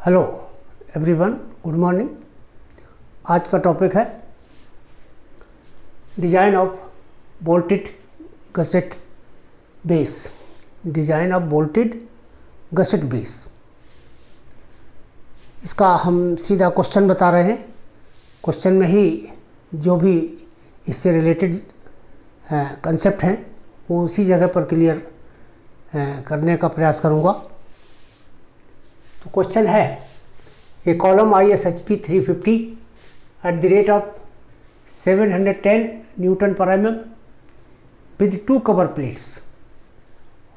Hello everyone, good morning. आज का topic है design of bolted gusset base. Design of bolted gusset base, इसका हम सीधा क्वेश्चन बता रहे हैं। क्वेश्चन में ही जो भी इससे रिलेटेड कंसेप्ट हैं वो उसी जगह पर क्लियर करने का प्रयास करूँगा। तो क्वेश्चन है, a column ISHP 350 at the rate of 710 newton पर mm with two cover plates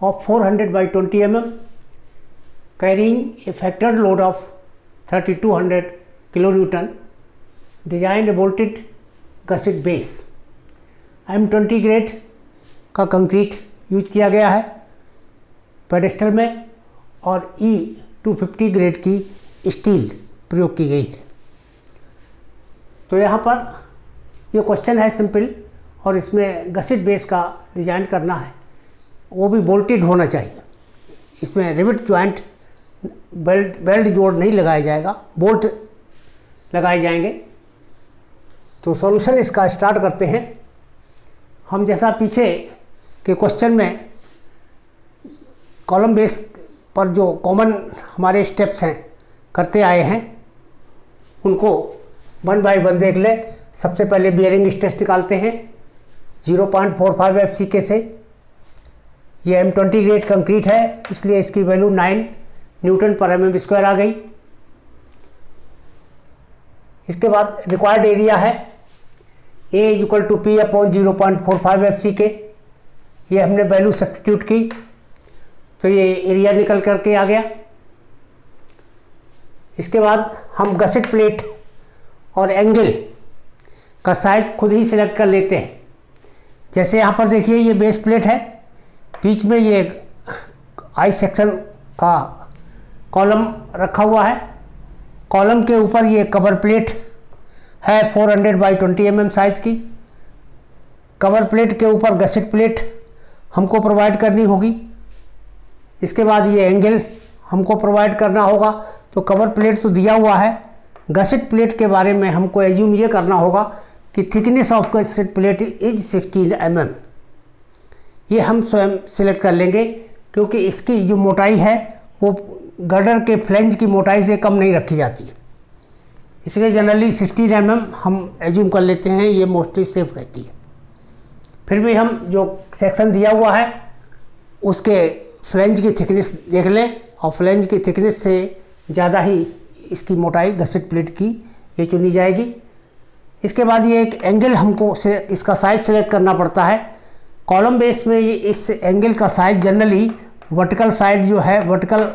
of 400 by 20 mm carrying a factored load of 3200 kilonewton, designed a bolted gusset base। M20 grade का concrete use किया गया है pedestal में और E250 grade की steel प्रयोग की गई है। तो यहाँ पर ये क्वेश्चन है सिंपल, और इसमें गसेट बेस का डिज़ाइन करना है, वो भी बोल्टेड होना चाहिए। इसमें रिवेट जॉइंट बेल्ट जोड़ नहीं लगाया जाएगा, बोल्ट लगाए जाएंगे। तो सॉल्यूशन इसका स्टार्ट करते हैं। हम जैसा पीछे के क्वेश्चन में कॉलम बेस पर जो कॉमन हमारे स्टेप्स हैं करते आए हैं, उनको वन बाय वन देख ले। सबसे पहले बियरिंग स्ट्रेस निकालते हैं 0.45 FCK से। ये M20 ग्रेड कंक्रीट है, इसलिए इसकी वैल्यू 9 न्यूटन पर mm स्क्वायर आ गई। इसके बाद रिक्वायर्ड एरिया है A = P अपॉन 0.45 FCK। ये हमने वैल्यू सब्स्टिट्यूट की तो ये एरिया निकल करके आ गया। इसके बाद हम गसेट प्लेट और एंगल का साइड खुद ही सिलेक्ट कर लेते हैं। जैसे यहाँ पर देखिए, ये बेस प्लेट है, बीच में ये आई सेक्शन का कॉलम रखा हुआ है। कॉलम के ऊपर ये कवर प्लेट है 400 by 20 mm साइज की। कवर प्लेट के ऊपर गसेट प्लेट हमको प्रोवाइड करनी होगी। इसके बाद ये एंगल हमको प्रोवाइड करना होगा। तो कवर प्लेट तो दिया हुआ है, गसेट प्लेट के बारे में हमको एज्यूम ये करना होगा कि thickness of gusset plate is 16 mm। ये हम स्वयं सिलेक्ट कर लेंगे, क्योंकि इसकी जो मोटाई है वो गर्डर के फ्लेंज की मोटाई से कम नहीं रखी जाती, इसलिए जनरली 16 mm हम एज्यूम कर लेते हैं। ये मोस्टली सेफ रहती है। फिर भी हम जो सेक्शन दिया हुआ है उसके फ्लेंज की थिकनेस देख लें, और फ्लेंज की थिकनेस से ज़्यादा ही इसकी मोटाई गसेट प्लेट की ये चुनी जाएगी। इसके बाद ये एक एंगल हमको इसका साइज सेलेक्ट करना पड़ता है। कॉलम बेस में इस एंगल का साइज जनरली वर्टिकल साइड जो है, वर्टिकल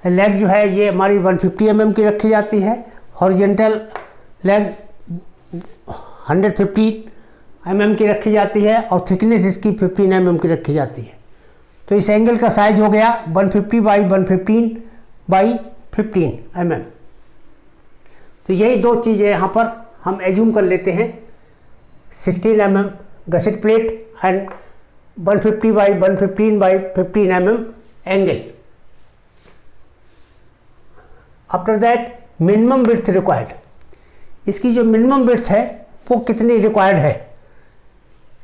लेग जो है, ये हमारी 150 mm की रखी जाती है। हॉरिजेंटल लेग 150 mm की रखी जाती है और थिकनेस इसकी 15 mm की रखी जाती है। तो इस एंगल का साइज हो गया 150 by 115 by 15 mm। तो यही दो चीज़ें यहाँ पर हम एज्यूम कर लेते हैं, 16 mm gusset plate and 150 by 115 by 15 mm angle. After that minimum width required, इसकी जो मिनिमम विड्थ है वो कितनी रिक्वायर्ड है।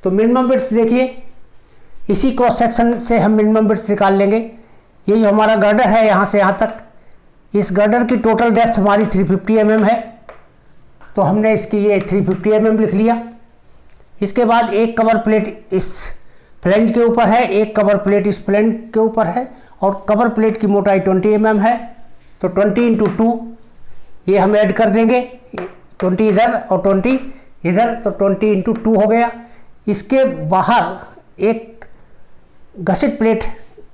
तो मिनिमम विड्थ देखिए, इसी क्रॉस सेक्शन से हम मिनिमम विड्थ निकाल लेंगे। ये जो हमारा गर्डर है यहाँ से यहाँ तक, इस गर्डर की टोटल डेप्थ हमारी 350 mm है, तो हमने इसकी ये 350 mm लिख लिया। इसके बाद एक कवर प्लेट इस फ्लेंज के ऊपर है, एक कवर प्लेट इस फ्लेंज के ऊपर है, और कवर प्लेट की मोटाई 20 mm है। तो 20 × 2 ये हम ऐड कर देंगे, 20 इधर और 20 इधर, तो 20 × 2 हो गया। इसके बाहर एक गसेट प्लेट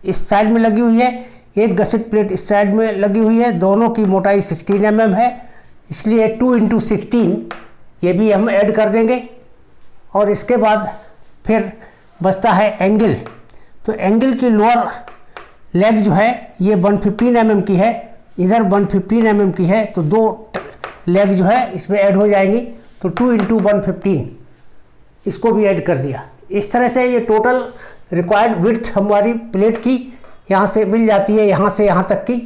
इस साइड में लगी हुई है, एक गसेट प्लेट इस साइड में लगी हुई है। दोनों की मोटाई 16 mm है, इसलिए 2 × 16 ये भी हम ऐड कर देंगे। और इसके बाद फिर बचता है एंगल। तो एंगल की लोअर लेग जो है ये 115 mm की है, इधर 115 mm की है, तो दो लेग जो है इसमें ऐड हो जाएंगी। तो 2 × 115 इसको भी ऐड कर दिया। इस तरह से ये टोटल रिक्वायर्ड विड्थ हमारी प्लेट की यहाँ से मिल जाती है, यहाँ से यहाँ तक की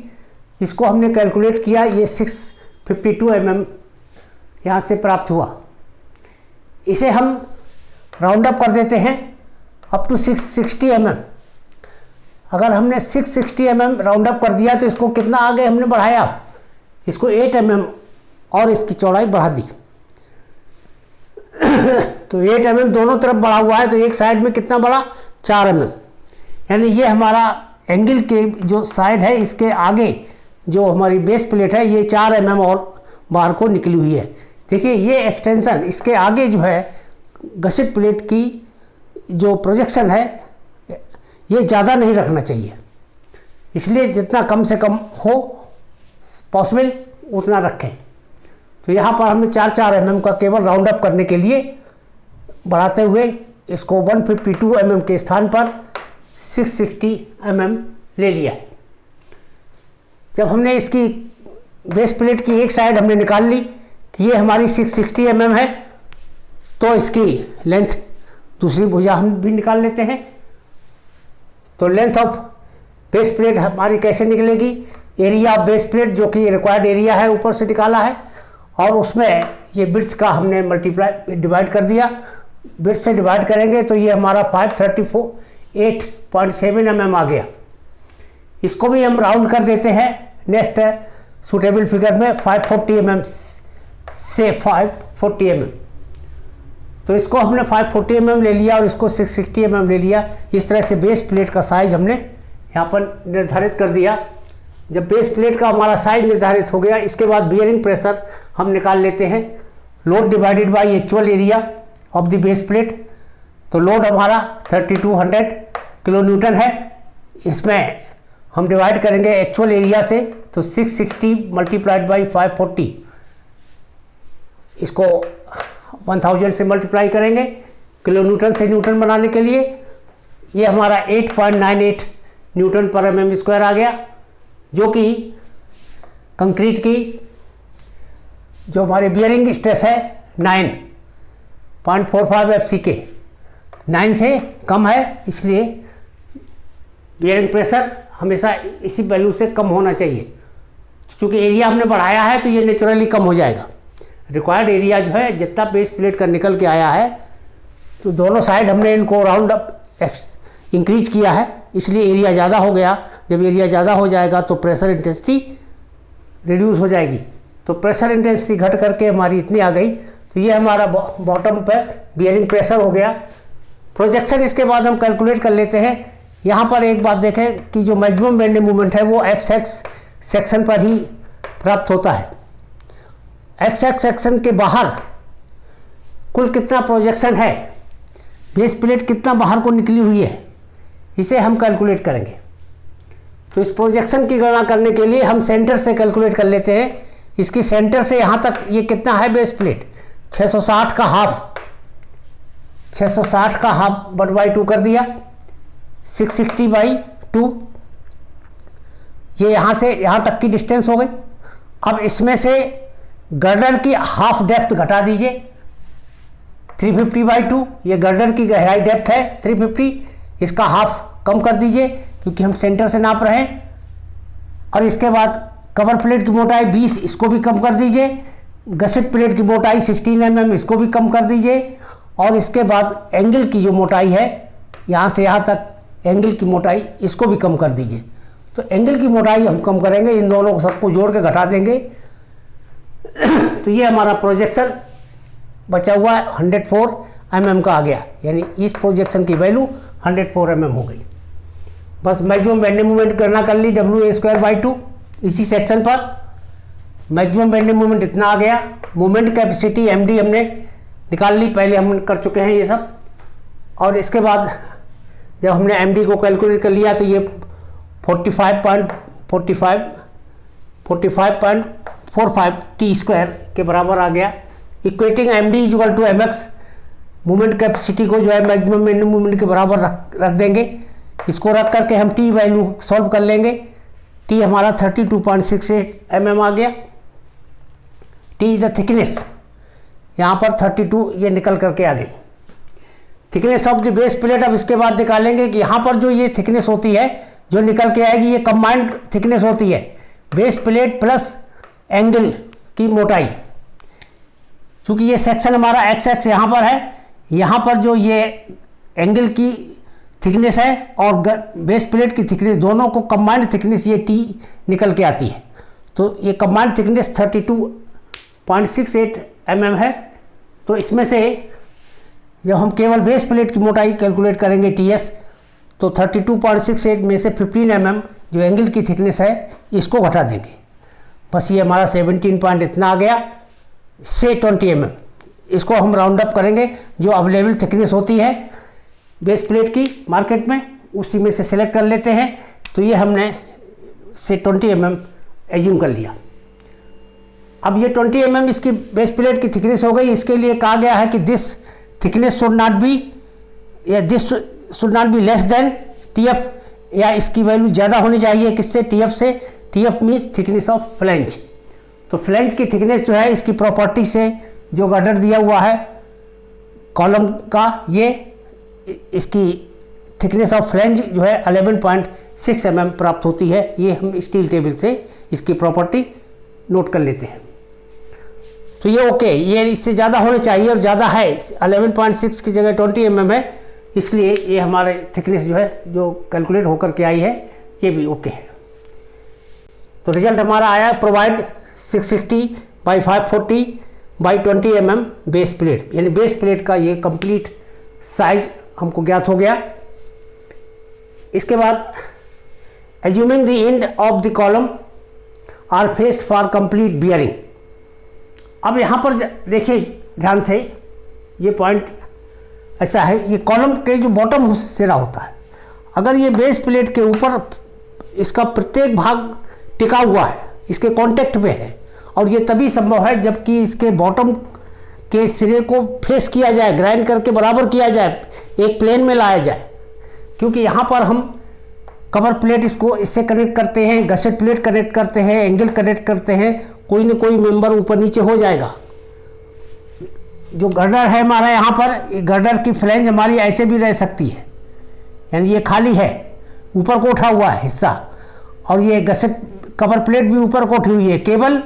इसको हमने कैलकुलेट किया, ये 652 mm यहाँ से प्राप्त हुआ। इसे हम राउंड अप कर देते हैं अप टू 660 mm। अगर हमने 660 mm राउंड अप कर दिया तो इसको कितना आगे हमने बढ़ाया, इसको 8 mm और इसकी चौड़ाई बढ़ा दी। तो 8 mm दोनों तरफ बढ़ा हुआ है, तो एक साइड में कितना बढ़ा, 4 mm। यानी ये हमारा एंगल के जो साइड है इसके आगे जो हमारी बेस प्लेट है ये 4 mm और बाहर को निकली हुई है। देखिए ये एक्सटेंशन इसके आगे जो है गसेट प्लेट की जो प्रोजेक्शन है ये ज़्यादा नहीं रखना चाहिए, इसलिए जितना कम से कम हो पॉसिबल उतना रखें। तो यहाँ पर हमने 4 mm का केवल राउंड अप करने के लिए बढ़ाते हुए इसको 152 mm के स्थान पर 660 mm ले लिया। जब हमने इसकी बेस प्लेट की एक साइड हमने निकाल ली कि ये हमारी 660 mm है, तो इसकी लेंथ दूसरी भुजा हम भी निकाल लेते हैं। तो लेंथ ऑफ बेस प्लेट हमारी कैसे निकलेगी, एरिया ऑफ बेस प्लेट जो कि रिक्वायर्ड एरिया है ऊपर से निकाला है, और उसमें ये बिट्स का हमने मल्टीप्लाई डिवाइड कर दिया। बिट्स से डिवाइड करेंगे तो ये हमारा 538.7 mm आ गया। इसको भी हम राउंड कर देते हैं नेक्स्ट सूटेबल फिगर में 540 mm से 540 mm। तो इसको हमने 540 mm ले लिया और इसको 660 mm ले लिया। इस तरह से बेस प्लेट का साइज हमने यहाँ पर निर्धारित कर दिया। जब बेस प्लेट का हमारा साइज निर्धारित हो गया, इसके बाद बियरिंग प्रेशर हम निकाल लेते हैं, load divided by actual area of the base plate. तो लोड हमारा 3200 किलो न्यूटन है, इसमें हम डिवाइड करेंगे एक्चुअल एरिया से, तो 660 मल्टीप्लाइड बाई 540, इसको 1000 से मल्टीप्लाई करेंगे किलो न्यूटन से न्यूटन बनाने के लिए। ये हमारा 8.98 न्यूटन पर mm स्क्वायर आ गया, जो कि कंक्रीट की जो हमारे बियरिंग स्ट्रेस है 9.45 FCK 9 से कम है, इसलिए बियरिंग प्रेशर हमेशा इसी वैल्यू से कम होना चाहिए। चूँकि एरिया हमने बढ़ाया है तो ये नेचुरली कम हो जाएगा। रिक्वायर्ड एरिया जो है जितना बेस प्लेट का निकल के आया है, तो दोनों साइड हमने इनको राउंड अप इंक्रीज किया है, इसलिए एरिया ज़्यादा हो गया। जब एरिया ज़्यादा हो जाएगा तो प्रेशर इंटेंसिटी रिड्यूस हो जाएगी। तो प्रेशर इंटेंसिटी घट करके हमारी इतनी आ गई। तो ये हमारा बॉटम पर बियरिंग प्रेशर हो गया। प्रोजेक्शन इसके बाद हम कैलकुलेट कर लेते हैं। यहाँ पर एक बात देखें कि जो मैक्सिमम बेंडिंग मोमेंट है वो XX सेक्शन पर ही प्राप्त होता है। XX सेक्शन के बाहर कुल कितना प्रोजेक्शन है, बेस प्लेट कितना बाहर को निकली हुई है, इसे हम कैलकुलेट करेंगे। तो इस प्रोजेक्शन की गणना करने के लिए हम सेंटर से कैलकुलेट कर लेते हैं। इसकी सेंटर से यहाँ तक ये कितना है बेस प्लेट, 660 का हाफ, 660 का हाफ बट बाई 2 कर दिया, 660 बाई 2, ये यहाँ से यहाँ तक की डिस्टेंस हो गई। अब इसमें से गर्डर की हाफ डेप्थ घटा दीजिए, 350 बाई 2, ये गर्डर की गहराई डेप्थ है 350, इसका हाफ कम कर दीजिए क्योंकि हम सेंटर से नाप रहे हैं। और इसके बाद कवर प्लेट की मोटाई 20, इसको भी कम कर दीजिए। गसेट प्लेट की मोटाई 16 mm, इसको भी कम कर दीजिए। और इसके बाद एंगल की जो मोटाई है यहाँ से यहाँ तक, एंगल की मोटाई इसको भी कम कर दीजिए। तो एंगल की मोटाई हम कम करेंगे, इन दोनों को सबको जोड़ के घटा देंगे। तो ये हमारा प्रोजेक्शन बचा हुआ 104 mm का आ गया, यानी इस प्रोजेक्शन की वैल्यू 104 mm हो गई। बस मैक्सिमम बेंडिंग मोमेंट गणना कर ली WA²/2। इसी सेक्शन पर मैक्सिमम बेंडिंग मोमेंट इतना आ गया। मोमेंट कैपेसिटी MD हमने निकाल ली, पहले हम कर चुके हैं ये सब। और इसके बाद जब हमने MD को कैलकुलेट कर लिया तो ये 45.45 T² के बराबर आ गया। Equating MD = mx, moment capacity को जो है मैक्सिमम बेंडिंग मोमेंट के बराबर रख देंगे। इसको रख करके हम T वैल्यू सॉल्व कर लेंगे। T हमारा 32.68 mm आ गया। T इज द थिकनेस, यहाँ पर 32 ये निकल करके आ गई, thickness of the base plate. अब इसके बाद निकालेंगे कि यहाँ पर जो ये थिकनेस होती है जो निकल के आएगी, ये कंबाइंड थिकनेस होती है बेस प्लेट प्लस एंगल की मोटाई। क्योंकि ये सेक्शन हमारा एक्स एक्स यहाँ पर है, यहाँ पर जो ये एंगल की थिकनेस है और बेस प्लेट की थिकनेस, दोनों को कंबाइंड थिकनेस ये टी निकल के आती है। तो ये कंबाइंड थिकनेस 32.68 mm है। तो इसमें से जब हम केवल बेस प्लेट की मोटाई कैलकुलेट करेंगे टीएस, तो 32.68 में से 15 mm जो एंगल की थिकनेस है इसको घटा देंगे। बस ये हमारा 17 पॉइंट इतना आ गया से 20 mm। इसको हम राउंड अप करेंगे, जो अवेलेबल थिकनेस होती है बेस प्लेट की मार्केट में उसी में से सिलेक्ट कर लेते हैं। तो ये हमने से 20 mm एज्यूम कर लिया। अब ये 20 mm इसकी बेस प्लेट की थिकनेस हो गई। इसके लिए कहा गया है कि this thickness should not be या this should not be less than TF, या इसकी वैल्यू ज़्यादा होनी चाहिए किससे, टीएफ से। TF means thickness of flange. तो फ्लैंज की थिकनेस जो है इसकी प्रॉपर्टी से जो गर्डर दिया हुआ है कॉलम का, ये इसकी थिकनेस ऑफ फ्लैंज जो है 11.6 mm प्राप्त होती है। ये हम स्टील टेबल से इसकी प्रॉपर्टी नोट कर लेते हैं। तो ये ओके, ये इससे ज़्यादा होने चाहिए और ज़्यादा है, 11.6 की जगह 20 mm है, इसलिए ये हमारे थिकनेस जो है जो कैलकुलेट होकर के आई है ये भी ओके है। तो रिजल्ट हमारा आया प्रोवाइड 660/540/20 mm बेस प्लेट, यानी बेस प्लेट का ये कंप्लीट साइज हमको ज्ञात हो गया। इसके बाद assuming the end of the column are faced for complete bearing. अब यहाँ पर देखिए ध्यान से, ये पॉइंट ऐसा है, ये कॉलम के जो बॉटम सिरा होता है, अगर ये बेस प्लेट के ऊपर इसका प्रत्येक भाग टिका हुआ है, इसके कांटेक्ट में है, और ये तभी संभव है जबकि इसके बॉटम के सिरे को फेस किया जाए, ग्राइंड करके बराबर किया जाए, एक प्लेन में लाया जाए। क्योंकि यहाँ पर हम कवर प्लेट इसको इससे कनेक्ट करते हैं, गसेट प्लेट कनेक्ट करते हैं, एंगल कनेक्ट करते हैं, कोई न कोई मेंबर ऊपर नीचे हो जाएगा। जो गर्डर है हमारा यहाँ पर, गर्डर की फ्लैंज हमारी ऐसे भी रह सकती है, यानी ये खाली है, ऊपर को उठा हुआ है हिस्सा, और ये गसेट कवर प्लेट भी ऊपर को उठी हुई है, केवल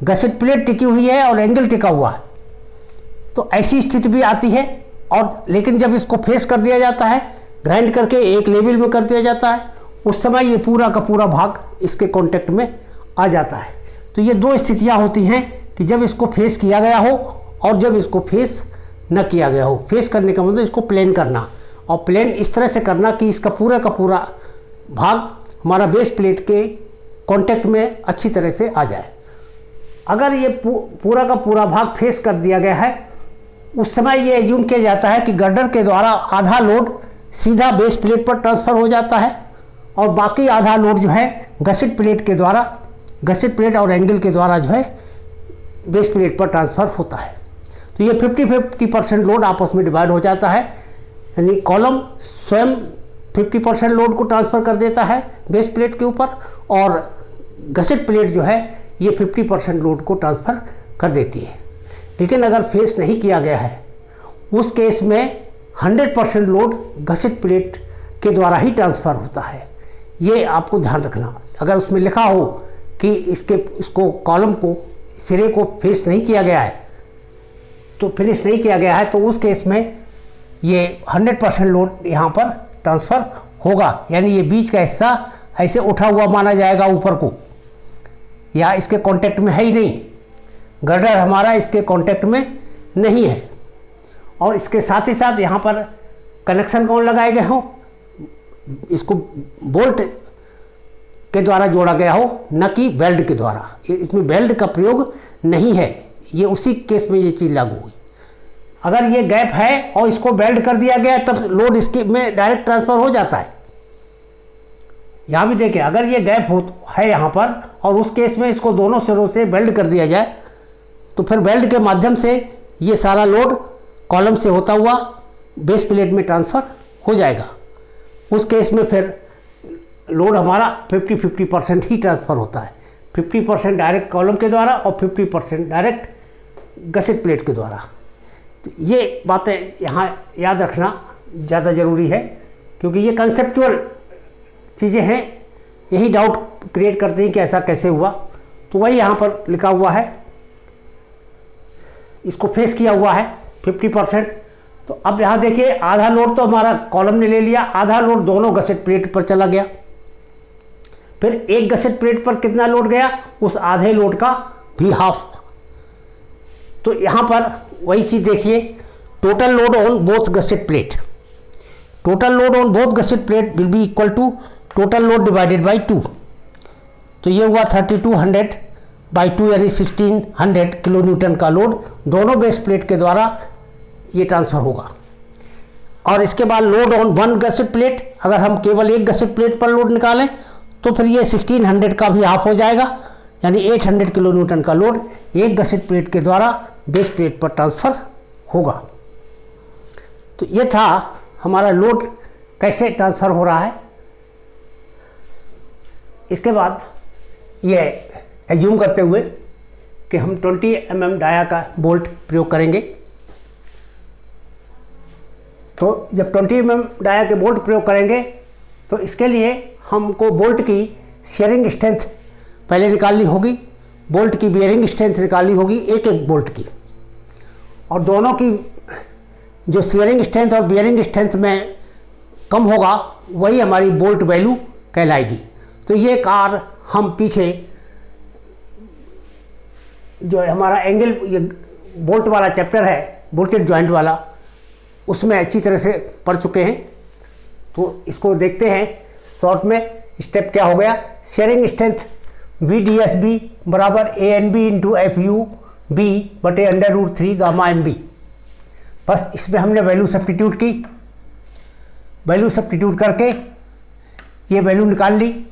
गसेट प्लेट टिकी हुई है और एंगल टिका हुआ है। तो ऐसी स्थिति भी आती है। और लेकिन जब इसको फेस कर दिया जाता है, ग्राइंड करके एक लेवल में कर दिया जाता है, उस समय ये पूरा का पूरा भाग इसके कांटेक्ट में आ जाता है। तो ये दो स्थितियां होती हैं कि जब इसको फेस किया गया हो और जब इसको फेस न किया गया हो। फेस करने का मतलब इसको प्लेन करना, और प्लेन इस तरह से करना कि इसका पूरा का पूरा भाग हमारा बेस प्लेट के कांटेक्ट में अच्छी तरह से आ जाए। अगर ये पूरा का पूरा भाग फेस कर दिया गया है, उस समय ये एज्यूम किया जाता है कि गर्डर के द्वारा आधा लोड सीधा बेस प्लेट पर ट्रांसफ़र हो जाता है और बाकी आधा लोड जो है गसेट प्लेट के द्वारा, गसेट प्लेट और एंगल के द्वारा जो है बेस प्लेट पर ट्रांसफ़र होता है। तो ये 50-50% लोड आपस में डिवाइड हो जाता है, यानी कॉलम स्वयं 50% लोड को ट्रांसफ़र कर देता है बेस प्लेट के ऊपर, और गसेट प्लेट जो है ये 50% लोड को ट्रांसफ़र कर देती है। लेकिन अगर फेस नहीं किया गया है, उस केस में 100% लोड गसेट प्लेट के द्वारा ही ट्रांसफ़र होता है। ये आपको ध्यान रखना। अगर उसमें लिखा हो कि इसको कॉलम को सिरे को फेस नहीं किया गया है, तो फिनिश नहीं किया गया है, तो उस केस में ये 100% लोड यहाँ पर ट्रांसफ़र होगा, यानी ये बीच का हिस्सा ऐसे उठा हुआ माना जाएगा ऊपर को, या इसके कांटेक्ट में है ही नहीं, गर्डर हमारा इसके कांटेक्ट में नहीं है। और इसके साथ ही साथ यहाँ पर कनेक्शन कौन लगाए गए हो, इसको बोल्ट के द्वारा जोड़ा गया हो, न कि वेल्ड के द्वारा। इसमें वेल्ड का प्रयोग नहीं है, ये उसी केस में ये चीज़ लागू हुई। अगर ये गैप है और इसको वेल्ड कर दिया गया तब लोड इसके में डायरेक्ट ट्रांसफ़र हो जाता है। यहाँ भी देखिए, अगर ये गैप है यहाँ पर और उस केस में इसको दोनों सिरों से वेल्ड कर दिया जाए, तो फिर वेल्ड के माध्यम से ये सारा लोड कॉलम से होता हुआ बेस प्लेट में ट्रांसफ़र हो जाएगा। उस केस में फिर लोड हमारा 50-50% ही ट्रांसफ़र होता है, 50% डायरेक्ट कॉलम के द्वारा और 50% डायरेक्ट गसेट प्लेट के द्वारा। तो ये बातें यहाँ याद रखना ज़्यादा ज़रूरी है, क्योंकि ये कंसेप्चुअल चीज़ें हैं, यही डाउट क्रिएट करते हैं कि ऐसा कैसे हुआ। तो वही यहाँ पर लिखा हुआ है, इसको फेस किया हुआ है 50%। तो अब यहाँ देखिए आधा लोड तो हमारा कॉलम ने ले लिया, आधा लोड दोनों गसेट प्लेट पर चला गया। फिर एक गसेट प्लेट पर कितना लोड गया, उस आधे लोड का भी हाफ। तो यहाँ पर वही चीज़ देखिए, total load on both gusset plate, total load on both gusset plate will be equal to total load divided by 2। तो ये हुआ 3200/2 यानी 1600 किलो न्यूटन का लोड दोनों बेस प्लेट के द्वारा ये ट्रांसफ़र होगा। और इसके बाद load on one gusset plate, अगर हम केवल एक गसेट प्लेट पर लोड निकालें तो फिर ये 1600 का भी हाफ हो जाएगा, यानी 800 किलो न्यूटन का लोड एक गसेट प्लेट के द्वारा बेस प्लेट पर ट्रांसफ़र होगा। तो ये था हमारा लोड कैसे ट्रांसफ़र हो रहा है। इसके बाद ये एज्यूम करते हुए कि हम 20 mm डाया का बोल्ट प्रयोग करेंगे। तो जब 20 mm डाया के बोल्ट प्रयोग करेंगे तो इसके लिए हमको बोल्ट की शेयरिंग स्ट्रेंथ पहले निकालनी होगी, बोल्ट की बियरिंग स्ट्रेंथ निकालनी होगी एक एक बोल्ट की, और दोनों की जो शेयरिंग स्ट्रेंथ और बियरिंग स्ट्रेंथ में कम होगा वही हमारी बोल्ट वैल्यू कहलाएगी। तो ये कार हम पीछे जो हमारा एंगल ये बोल्ट वाला चैप्टर है, बोल्टेड जॉइंट वाला, उसमें अच्छी तरह से पढ़ चुके हैं। तो इसको देखते हैं शॉर्ट में। स्टेप क्या हो गया, शेयरिंग स्ट्रेंथ VDSB बराबर ANB इंटू FUB बटे √3 गामा MB। बस इसमें हमने वैल्यू सब्स्टिट्यूट की, वैल्यू सब्स्टिट्यूट करके ये वैल्यू निकाल ली।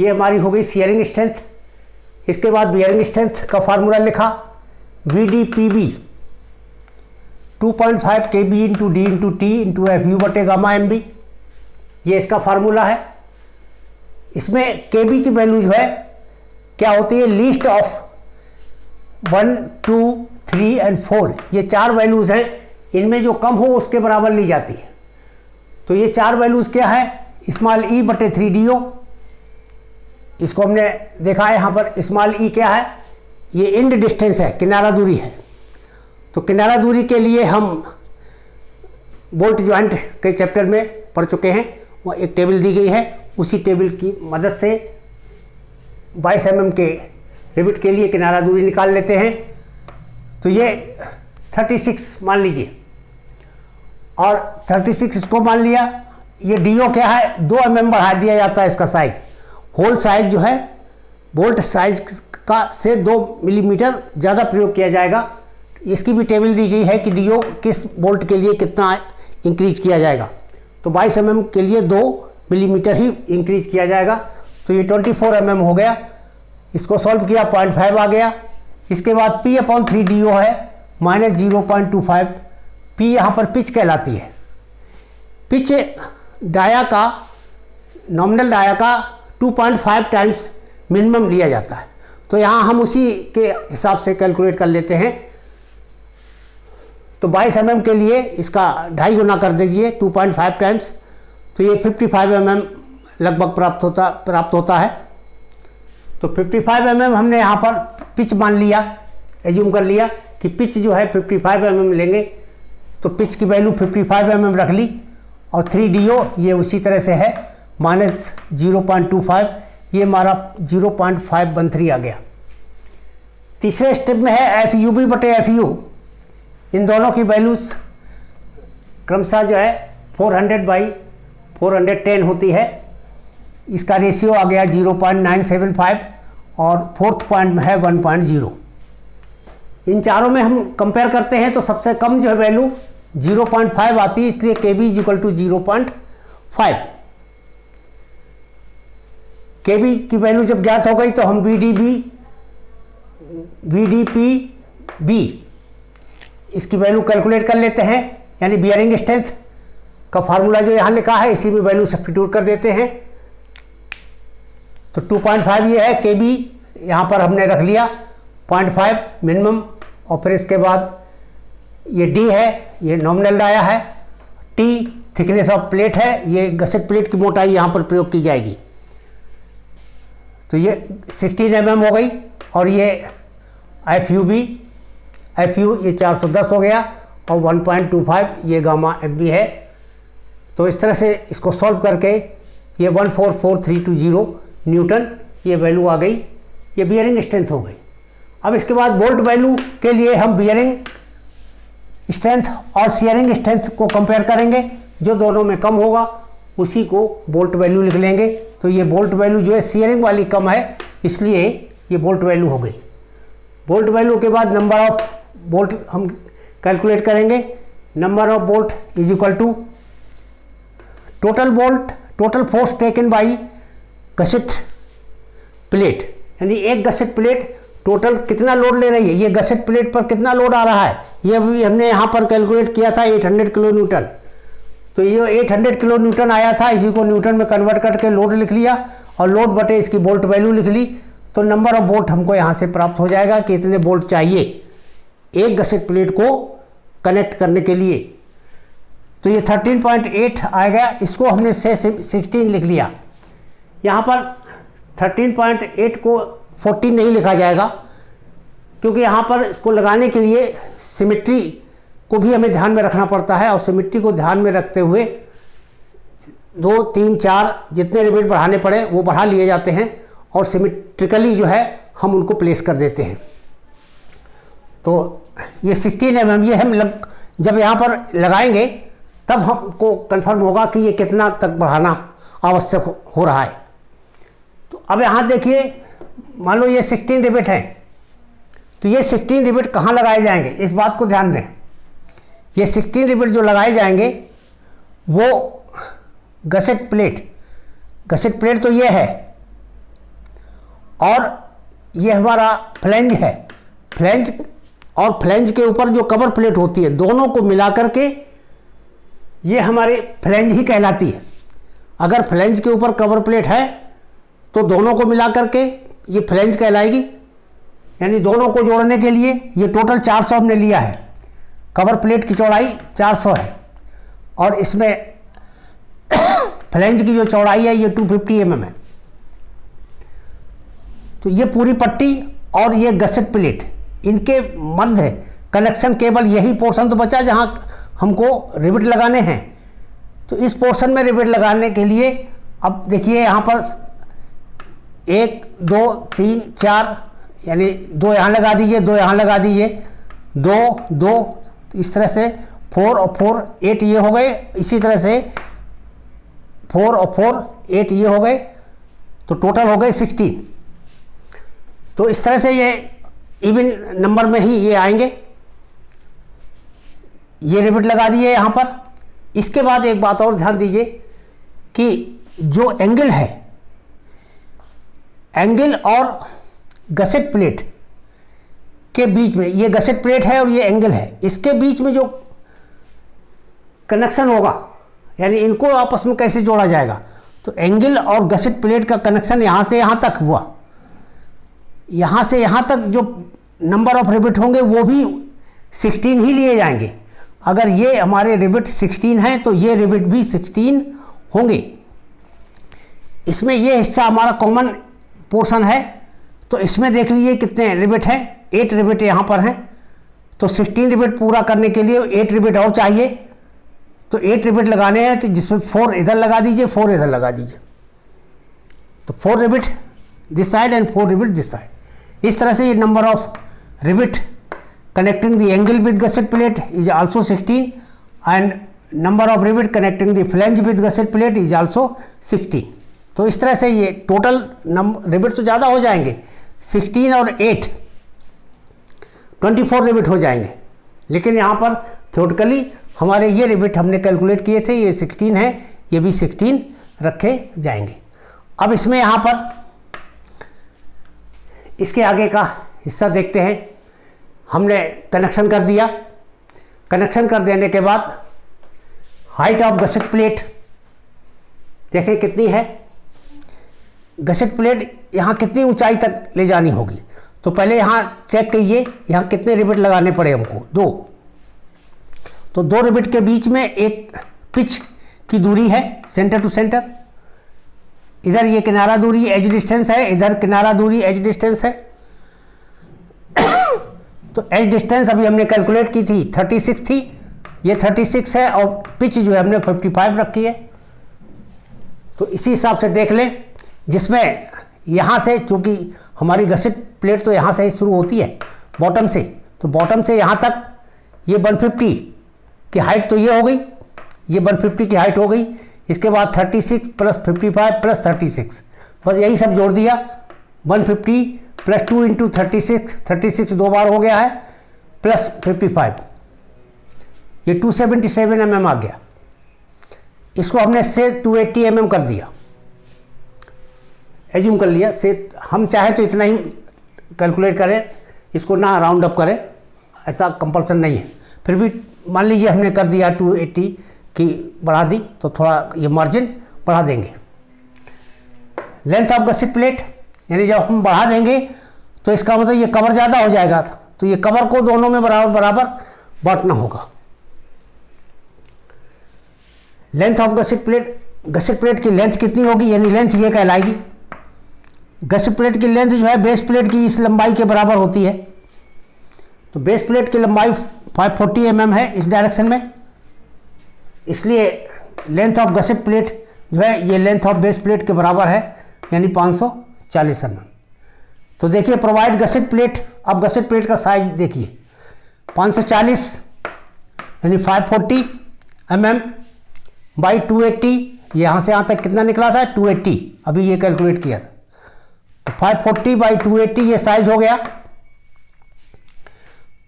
ये हमारी हो गई शेयरिंग स्ट्रेंथ। इसके बाद बियरिंग स्ट्रेंथ का फार्मूला लिखा, VDPB 2.5 KB into D into T into FU बटे गामा MB, ये इसका फार्मूला है। इसमें KB की वैल्यू जो है क्या होती है, लीस्ट ऑफ 1, 2, 3 एंड 4, ये 4 वैल्यूज़ हैं, इनमें जो कम हो उसके बराबर ली जाती है। तो ये 4 वैल्यूज़ क्या है, स्मॉल e बटे 3DO, इसको हमने देखा है यहाँ पर। स्मॉल e क्या है, ये इंड डिस्टेंस है, किनारा दूरी है। तो किनारा दूरी के लिए हम बोल्ट जॉइंट के चैप्टर में पढ़ चुके हैं, वो एक टेबल दी गई है, उसी टेबल की मदद से 22 mm के रिविट के लिए किनारा दूरी निकाल लेते हैं। तो ये 36 मान लीजिए, और 36 इसको मान लिया। ये DO क्या है, 2 mm बढ़ा दिया जाता है इसका साइज। होल साइज जो है बोल्ट साइज का से 2 मिलीमीटर ज़्यादा प्रयोग किया जाएगा। इसकी भी टेबल दी गई है कि DO किस बोल्ट के लिए कितना इंक्रीज किया जाएगा। तो 22 mm के लिए 2 मिलीमीटर ही इंक्रीज किया जाएगा। तो ये 24 mm हो गया। इसको सॉल्व किया, 0.5 आ गया। इसके बाद P/3DO है -0.25। P यहाँ पर पिच कहलाती है। पिच डाया का, नॉमिनल डाया का 2.5 टाइम्स मिनिमम लिया जाता है। तो यहाँ हम उसी के हिसाब से कैलकुलेट कर लेते हैं। तो 22 mm के लिए इसका 2.5 गुना कर दीजिए 2.5 टाइम्स, तो ये 55 mm लगभग प्राप्त होता है। तो 55 mm हमने यहाँ पर पिच मान लिया, एज्यूम कर लिया कि पिच जो है 55 mm लेंगे। तो पिच की वैल्यू 55 mm रख ली, और 3DO ये उसी तरह से है -0.25, ये हमारा 0.513 आ गया। तीसरे स्टेप में है FUB बटे FU। इन दोनों की वैल्यूज़ क्रमशः जो है 400/410 होती है। इसका रेशियो आ गया 0.975, और फोर्थ पॉइंट है 1.0। इन चारों में हम कंपेयर करते हैं तो सबसे कम जो है वैल्यू 0.5 आती है, इसलिए KB = 0.5। KB की वैल्यू जब ज्ञात हो गई तो हम VDPB इसकी वैल्यू कैलकुलेट कर लेते हैं, यानी बियरिंग स्ट्रेंथ का फार्मूला जो यहाँ लिखा है इसी में वैल्यू सब्स्टिट्यूट कर देते हैं। तो 2.5 ये है, KB यहाँ पर हमने रख लिया 0.5 मिनिमम, और फिर इसके बाद ये D है, ये नॉमिनल डाया है, T थिकनेस ऑफ प्लेट है, ये गसेट प्लेट की मोटाई यहाँ पर प्रयोग की जाएगी। तो ये 16 mm हो गई, और ये FU ये 410 हो गया, और 1.25 ये गामा FB है। तो इस तरह से इसको सॉल्व करके ये 144320 न्यूटन ये वैल्यू आ गई, ये बियरिंग स्ट्रेंथ हो गई। अब इसके बाद बोल्ट वैल्यू के लिए हम बियरिंग स्ट्रेंथ और शियरिंग स्ट्रेंथ को कंपेयर करेंगे, जो दोनों में कम होगा उसी को बोल्ट वैल्यू लिख लेंगे। तो ये बोल्ट वैल्यू जो है शियरिंग वाली कम है, इसलिए ये बोल्ट वैल्यू हो गई। बोल्ट वैल्यू के बाद नंबर ऑफ बोल्ट हम कैलकुलेट करेंगे। Number of bolt is equal to total force taken by gusset plate, यानी एक गसेट प्लेट टोटल कितना लोड ले रही है, ये गसेट प्लेट पर कितना लोड आ रहा है, ये अभी हमने यहाँ पर कैलकुलेट किया था 800 किलो न्यूटन। तो ये 800 किलो न्यूटन आया था, इसी को न्यूटन में कन्वर्ट करके लोड लिख लिया, और लोड बटे इसकी बोल्ट वैल्यू लिख ली। तो नंबर ऑफ बोल्ट हमको यहाँ से प्राप्त हो जाएगा कि इतने बोल्ट चाहिए एक गसेट प्लेट को कनेक्ट करने के लिए। तो ये 13.8 आएगा, इसको हमने से 16 लिख लिया। यहाँ पर 13.8 को 14 नहीं लिखा जाएगा, क्योंकि यहाँ पर इसको लगाने के लिए सिमेट्री को भी हमें ध्यान में रखना पड़ता है, और सिमेट्री को ध्यान में रखते हुए 2, 3, 4 जितने रिवेट बढ़ाने पड़े वो बढ़ा लिए जाते हैं, और सिमेट्रिकली जो है हम उनको प्लेस कर देते हैं। तो ये 16 mm ये हम जब यहाँ पर लगाएंगे तब हमको कंफर्म होगा कि ये कितना तक बढ़ाना आवश्यक हो रहा है। तो अब यहाँ देखिए, मान लो ये 16 रिवेट हैं, तो ये 16 रिवेट कहाँ लगाए जाएंगे, इस बात को ध्यान दें। ये 16 रिवेट जो लगाए जाएंगे वो गसेट प्लेट तो ये है, और ये हमारा फ्लैंज है। फ्लैंज और फ्लैंज के ऊपर जो कवर प्लेट होती है, दोनों को मिला करके ये हमारे फ्लैंज ही कहलाती है। अगर फ्लैंज के ऊपर कवर प्लेट है तो दोनों को मिला करके ये फ्लैंज कहलाएगी, यानी दोनों को जोड़ने के लिए ये टोटल 400 हमने लिया है। कवर प्लेट की चौड़ाई 400 है, और इसमें फ्लैंज की जो चौड़ाई है ये 250 mm है। तो ये पूरी पट्टी और ये गसेट प्लेट, इनके मध्य कनेक्शन केवल यही पोर्शन तो बचा जहां हमको रिवेट लगाने हैं। तो इस पोर्शन में रिवेट लगाने के लिए अब देखिए यहाँ पर 1, 2, 3, 4, यानी 2 यहाँ लगा दीजिए, 2 यहाँ लगा दीजिए, 2, 2, इस तरह से 4 और 4, 8 ये हो गए। इसी तरह से 4 और 4, 8 ये हो गए, तो टोटल हो गए 16। तो इस तरह से ये इवन नंबर में ही ये आएंगे। ये रिवेट लगा दिए यहाँ पर। इसके बाद एक बात और ध्यान दीजिए कि जो एंगल है, एंगल और गसेट प्लेट के बीच में, ये गसेट प्लेट है और ये एंगल है, इसके बीच में जो कनेक्शन होगा, यानी इनको आपस में कैसे जोड़ा जाएगा। तो एंगल और गसेट प्लेट का कनेक्शन यहाँ से यहाँ तक हुआ, यहाँ से यहाँ तक जो नंबर ऑफ रिवेट होंगे वो भी 16 ही लिए जाएंगे। अगर ये हमारे रिवेट 16 हैं तो ये रिवेट भी 16 होंगे। इसमें ये हिस्सा हमारा कॉमन पोर्शन है, तो इसमें देख लीजिए कितने रिवेट हैं, 8 रिवेट यहाँ पर हैं। तो 16 रिवेट पूरा करने के लिए 8 रिवेट और चाहिए। तो 8 रिवेट लगाने हैं, तो जिसमें 4 इधर लगा दीजिए, 4 इधर लगा दीजिए। तो 4 rivet this side and 4 rivet this side. इस तरह से ये number of rivet connecting the angle with gusset plate is also 16 and number of rivet connecting the flange with gusset plate is also 16। तो इस तरह से ये टोटल रिवेट तो ज़्यादा हो जाएंगे, 16 और 8 24 रिवेट हो जाएंगे। लेकिन यहाँ पर थ्योरेटिकली हमारे ये रिवेट हमने कैलकुलेट किए थे, ये 16 है, ये भी 16 रखे जाएंगे। अब इसमें यहाँ पर इसके आगे का हिस्सा देखते हैं। हमने कनेक्शन कर दिया। कनेक्शन कर देने के बाद हाइट ऑफ गसेट प्लेट देखें कितनी है। गसेट प्लेट यहाँ कितनी ऊंचाई तक ले जानी होगी, तो पहले यहाँ चेक कीजिए यहाँ कितने रिवेट लगाने पड़े हमको, 2। तो 2 रिवेट के बीच में एक पिच की दूरी है सेंटर टू सेंटर। इधर ये किनारा दूरी एज डिस्टेंस है, इधर किनारा दूरी एज डिस्टेंस है। तो एज डिस्टेंस अभी हमने कैलकुलेट की थी 36 थी, ये 36 है और पिच जो है हमने 55 रखी है। तो इसी हिसाब से देख लें, जिसमें यहाँ से चूँकि हमारी गसेट प्लेट तो यहाँ से ही शुरू होती है बॉटम से, तो बॉटम से यहाँ तक ये 150 की हाइट तो ये हो गई, ये 150 की हाइट हो गई। इसके बाद 36 प्लस 55 प्लस 36, बस यही सब जोड़ दिया। 150 प्लस 2 इंटू 36 दो बार हो गया है, प्लस 55, ये 277 mm आ गया। इसको हमने से 280 mm कर दिया, एज्यूम कर लिया। से हम चाहे तो इतना ही कैलकुलेट करें, इसको ना राउंड अप करें, ऐसा कंपल्सन नहीं है। फिर भी मान लीजिए हमने कर दिया 280 की बढ़ा दी, तो थोड़ा ये मार्जिन बढ़ा देंगे। लेंथ ऑफ गसेट प्लेट, यानी जब हम बढ़ा देंगे तो इसका मतलब ये कवर ज़्यादा हो जाएगा, तो ये कवर को दोनों में बराबर बराबर बांटना होगा। लेंथ ऑफ गसेट प्लेट की लेंथ कितनी होगी, यानी लेंथ ये कहलाएगी। गसेट प्लेट की लेंथ जो है बेस प्लेट की इस लंबाई के बराबर होती है। तो बेस प्लेट की लंबाई 540 mm है इस डायरेक्शन में, इसलिए लेंथ ऑफ गसेट प्लेट जो है ये लेंथ ऑफ बेस प्लेट के बराबर है, यानी 540 mm। तो देखिए प्रोवाइड गसेट प्लेट, अब गसेट प्लेट का साइज देखिए 540 यानी 540 mm बाई 280, यहाँ से यहाँ तक कितना निकला था 280, अभी ये कैलकुलेट किया था। तो 540 बाई 280 ये साइज हो गया,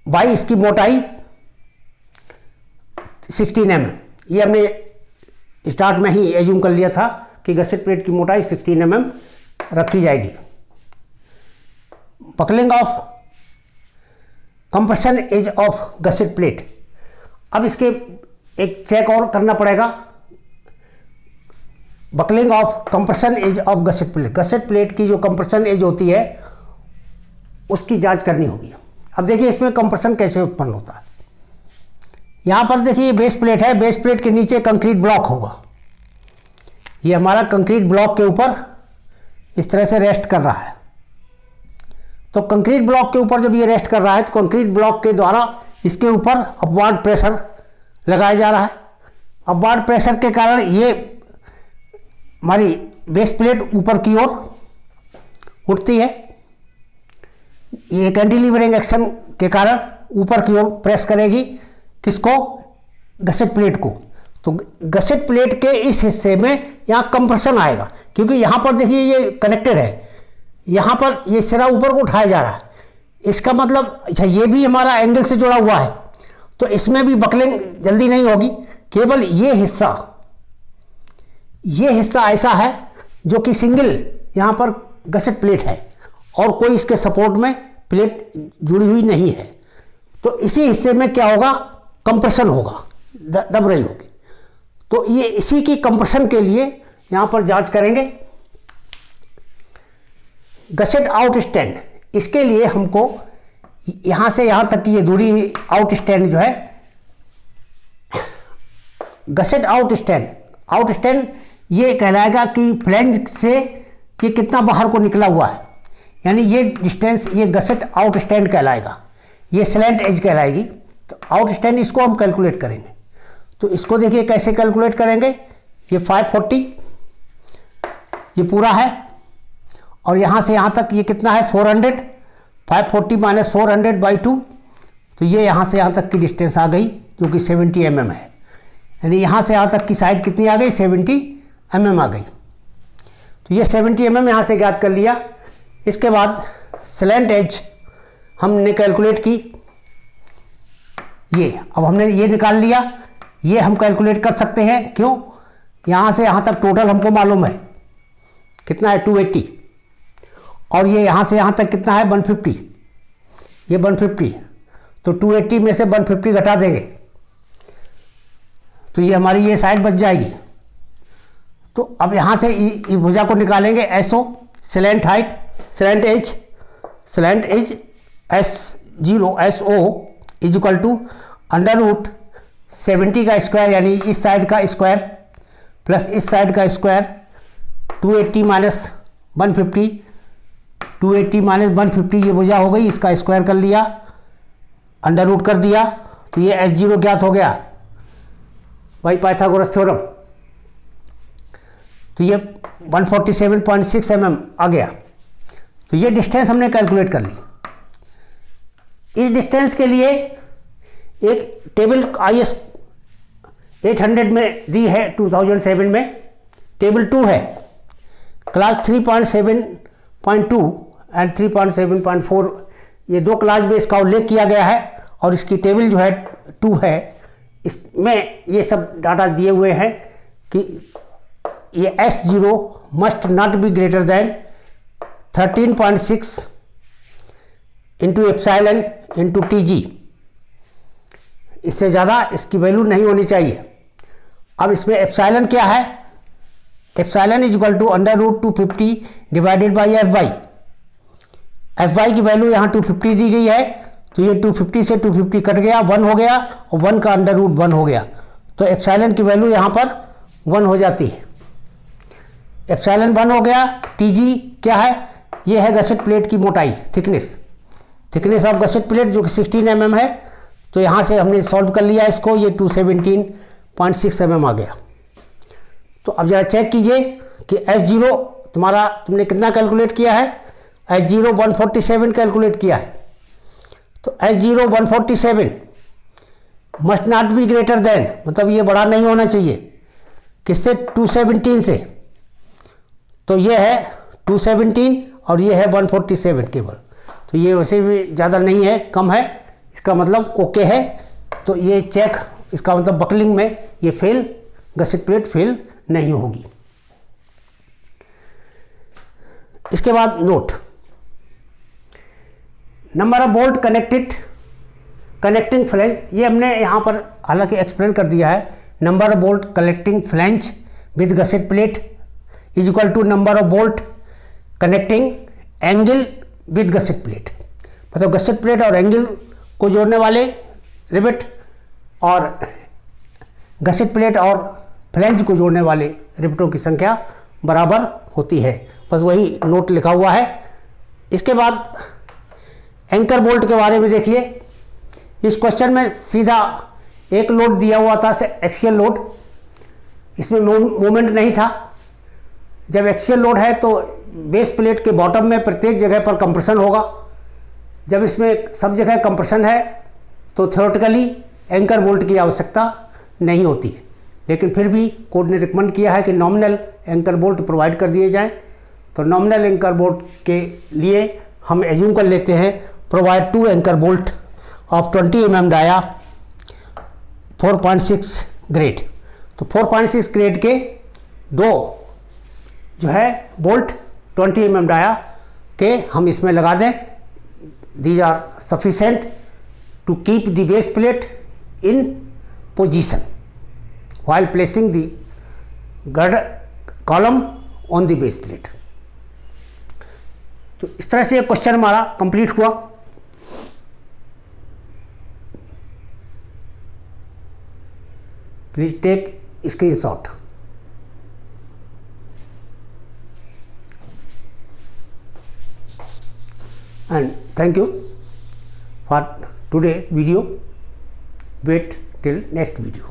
बाई इसकी मोटाई 16 mm। ये हमने स्टार्ट में ही एज्यूम कर लिया था कि गसेट प्लेट की मोटाई 16 mm रखी जाएगी। Buckling of compression edge of gusset plate, अब इसके एक चेक और करना पड़ेगा। Buckling of compression edge of gusset plate की जो कंप्रेशन एज होती है उसकी जांच करनी होगी। अब देखिए इसमें कंप्रेशन कैसे उत्पन्न होता है। यहाँ पर देखिए ये बेस प्लेट है, बेस प्लेट के नीचे कंक्रीट ब्लॉक होगा। ये हमारा कंक्रीट ब्लॉक के ऊपर इस तरह से रेस्ट कर रहा है। तो कंक्रीट ब्लॉक के ऊपर जब ये रेस्ट कर रहा है तो कंक्रीट ब्लॉक के द्वारा इसके ऊपर अपवार्ड प्रेशर लगाया जा रहा है। अपवार्ड प्रेशर के कारण ये हमारी बेस प्लेट ऊपर की ओर उठती है। ये कैंटिलीवरिंग एक्शन के कारण ऊपर की ओर प्रेस करेगी किसको, गसेट प्लेट को। तो गसेट प्लेट के इस हिस्से में यहाँ कंप्रेशन आएगा, क्योंकि यहाँ पर देखिए ये कनेक्टेड है, यहाँ पर ये सिरा ऊपर को उठाया जा रहा है। इसका मतलब अच्छा ये भी हमारा एंगल से जुड़ा हुआ है, तो इसमें भी बकलिंग जल्दी नहीं होगी। केवल ये हिस्सा ऐसा है जो कि सिंगल यहाँ पर गसेट प्लेट है और कोई इसके सपोर्ट में प्लेट जुड़ी हुई नहीं है। तो इसी हिस्से में क्या होगा, कंप्रेशन होगा, दब रही होगी। तो ये इसी की कंप्रेशन के लिए यहाँ पर जांच करेंगे। गसेट आउट स्टैंड, इसके लिए हमको यहाँ से यहाँ तक की ये दूरी आउट स्टैंड जो है, गसेट आउट स्टैंड ये कहलाएगा कि फ्लैंज से ये कितना बाहर को निकला हुआ है, यानी ये डिस्टेंस ये गसेट आउट स्टैंड कहलाएगा, ये स्लैंट एज कहलाएगी। तो आउट स्टैंड इसको हम कैलकुलेट करेंगे। तो इसको देखिए कैसे कैलकुलेट करेंगे। ये 540 ये पूरा है और यहाँ से यहाँ तक ये कितना है 400, 540 माइनस 400 बाई 2, तो ये यहाँ से यहाँ तक की डिस्टेंस आ गई जो कि 70 mm है। यानी यहाँ से यहाँ तक की साइड कितनी आ गई, 70 mm आ गई। तो ये 70 mm यहाँ से ज्ञात कर लिया। इसके बाद स्लैंट एज हमने कैलकुलेट की, ये अब हमने ये निकाल लिया। ये हम कैलकुलेट कर सकते हैं, क्यों, यहाँ से यहाँ तक टोटल हमको मालूम है कितना है 280, और ये यहाँ से यहाँ तक कितना है 150, ये 150, तो 280 में से 150 घटा देंगे तो ये हमारी ये साइड बच जाएगी। तो अब यहाँ से इस भुजा को निकालेंगे, SO slant height, slant edge S0 SO is equal to √70 का स्क्वायर, यानी इस साइड का स्क्वायर प्लस इस साइड का स्क्वायर 280 माइनस 150, 280 माइनस 150 ये भुजा हो गई, इसका स्क्वायर कर लिया, अंडर रूट कर दिया, तो ये S0 ज्ञात हो गया बाई पाइथागोरस थ्योरम। तो ये 147.6 mm आ गया। तो ये डिस्टेंस हमने कैलकुलेट कर ली। इस डिस्टेंस के लिए एक टेबल IS 800 में दी है 2007 में, टेबल 2 है, क्लास 3.7.2 एंड 3.7.4, ये दो क्लास में इसका उल्लेख किया गया है और इसकी टेबल जो है 2 है, इसमें ये सब डाटा दिए हुए हैं कि ये S0 must not be greater than 13.6 into epsilon into TG, इससे ज़्यादा इसकी वैल्यू नहीं होनी चाहिए। अब इसमें एप्साइलन क्या है? Epsilon is equal to under root 250 divided by FY की वैल्यू यहाँ 250 दी गई है, तो ये 250 से 250 कट गया, 1 हो गया, और 1 का अंडर रूट 1 हो गया, तो एप्साइलन की वैल्यू यहाँ पर 1 हो जाती है। एप्साइलन 1 हो गया। TG क्या है? ये है गसेट प्लेट की मोटाई, थिकनेस ऑफ गसेट प्लेट जो कि 16 mm है। तो यहाँ से हमने सॉल्व कर लिया इसको, ये 217.6 mm आ गया। तो अब जरा चेक कीजिए कि S0 तुमने कितना कैलकुलेट किया है? S0 147 कैलकुलेट किया है। तो S0 147 must not be greater than, मतलब ये बड़ा नहीं होना चाहिए, किससे? 217 से। तो ये है 217 और ये है 147 केवल, तो ये वैसे भी ज़्यादा नहीं है, कम है, इसका मतलब ओके है। तो ये चेक, इसका मतलब बकलिंग में ये फेल, गसेट प्लेट फेल नहीं होगी। इसके बाद note, number of bolt connecting flange, ये हमने यहाँ पर हालांकि एक्सप्लेन कर दिया है। Number of bolt connecting flange with gusset plate is equal to number of bolt connecting angle with gusset plate, मतलब गसेट प्लेट और एंगल को जोड़ने वाले रिवेट और गसेट प्लेट और फ्लैंज को जोड़ने वाले रिवेटों की संख्या बराबर होती है। बस वही नोट लिखा हुआ है। इसके बाद एंकर बोल्ट के बारे में देखिए। इस क्वेश्चन में सीधा एक लोड दिया हुआ था, एक्सियल लोड, इसमें मोमेंट नहीं था। जब एक्सियल लोड है तो बेस प्लेट के बॉटम में प्रत्येक जगह पर कंप्रेशन होगा। जब इसमें सब जगह कंप्रेशन है तो थ्योरेटिकली एंकर बोल्ट की आवश्यकता नहीं होती, लेकिन फिर भी कोर्ट ने रिकमेंड किया है कि नॉमिनल एंकर बोल्ट प्रोवाइड कर दिए जाएं। तो नॉमिनल एंकर बोल्ट के लिए हम एज्यूम कर लेते हैं provide 2 anchor bolt of 20 mm dia 4.6 grade. तो 4.6 ग्रेड के 2 जो है बोल्ट 20 mm डाया के हम इसमें लगा दें। These are sufficient to keep the base plate in position while placing the girder column on the base plate। तो इस तरह से क्वेश्चन हमारा कंप्लीट हुआ। Please take screenshot. And thank you for today's video. Wait till next video.